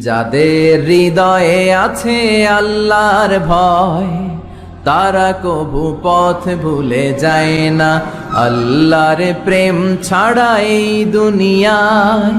যাদের হৃদয়ে আছে আল্লাহর ভয়, তারা কবু পথ ভুলে যায় না। আল্লাহর প্রেম ছাড়া এই দুনিয়ায়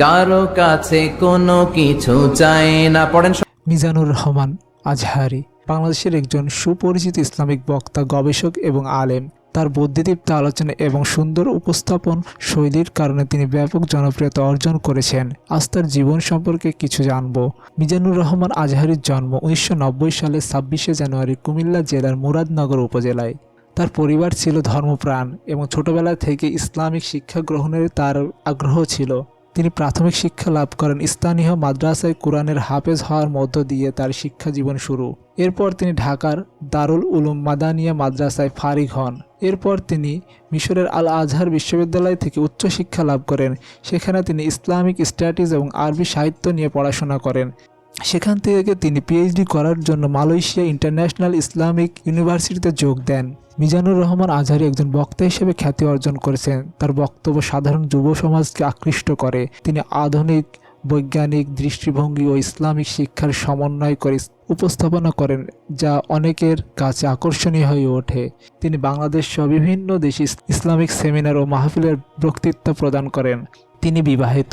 কারো কাছে কোনো কিছু চায় না। পড়েন। মিজানুর রহমান আজহারী বাংলাদেশের একজন সুপরিচিত ইসলামিক বক্তা, গবেষক এবং আলেম। তার বুদ্ধিদীপ্ত আলোচনা এবং সুন্দর উপস্থাপন শৈলীর কারণে তিনি ব্যাপক জনপ্রিয়তা অর্জন করেছেন। আজ তার জীবন সম্পর্কে কিছু জানব। মিজানুর রহমান আজহারীর জন্ম 1990 সালে 26শে জানুয়ারি কুমিল্লা জেলার মুরাদনগর উপজেলায়। তার পরিবার ছিল ধর্মপ্রাণ এবং ছোটবেলা থেকে ইসলামিক শিক্ষা গ্রহণের তার আগ্রহ ছিল। তিনি প্রাথমিক শিক্ষা লাভ করেন স্থানীয় মাদ্রাসায়। কুরআনের হাফেজ হওয়ার মধ্য দিয়ে তার শিক্ষা জীবন শুরু। এরপর তিনি ঢাকার দারুল উলুম মাদানিয়া মাদ্রাসায় ফারিগ হন। এরপর তিনি মিশরের আল আজহার বিশ্ববিদ্যালয় থেকে উচ্চশিক্ষা লাভ করেন। সেখানে তিনি ইসলামিক স্ট্যাটিস এবং আরবি সাহিত্য নিয়ে পড়াশোনা করেন। সেখান থেকে তিনি পিএইচডি করার জন্য মালয়েশিয়া ইন্টারন্যাশনাল ইসলামিক ইউনিভার্সিটিতে যোগ দেন। মিজানুর রহমান আজহারী একজন বক্তা হিসেবে খ্যাতি অর্জন করেছেন। তার বক্তব্য সাধারণ যুব সমাজকে আকৃষ্ট করে। তিনি আধুনিক বৈজ্ঞানিক দৃষ্টিভঙ্গি ও ইসলামিক শিক্ষার সমন্বয় করে উপস্থাপনা করেন, যা অনেকের কাছে আকর্ষণীয় হয়ে ওঠে। তিনি বাংলাদেশ সহ বিভিন্ন দেশে ইসলামিক সেমিনার ও মাহফিলের বক্তৃতা প্রদান করেন। তিনি বিবাহিত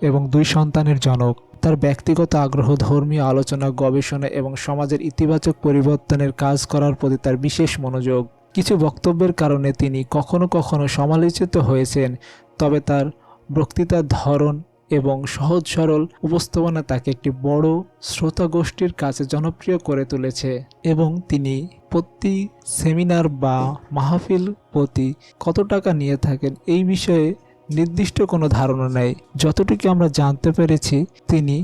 এবং 2 সন্তানের জনক। তার ব্যক্তিগত আগ্রহ ধর্মীয় আলোচনা, গবেষণা এবং সমাজের ইতিবাচক পরিবর্তনের কাজ করার প্রতি তার বিশেষ মনোযোগ। কিছু বক্তব্যের কারণে তিনি কখনো কখনো সমালোচিত হয়েছেন, তবে তার বক্তৃতার ধরন এবং সহজ সরল উপস্থাপনা তাকে একটি বড় শ্রোতা গোষ্ঠীর কাছে জনপ্রিয় করে তুলেছে। এবং তিনি প্রতি সেমিনার বা মাহফিল প্রতি কত টাকা নিয়ে থাকেন এই বিষয়ে নির্দিষ্ট কোনো ধারণা নেই। যতটুকু আমরা জানতে পেরেছি, তিনি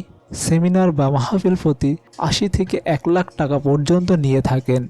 সেমিনার বা মাহফিল প্রতি 80 থেকে 1 লাখ টাকা পর্যন্ত নিয়ে থাকেন।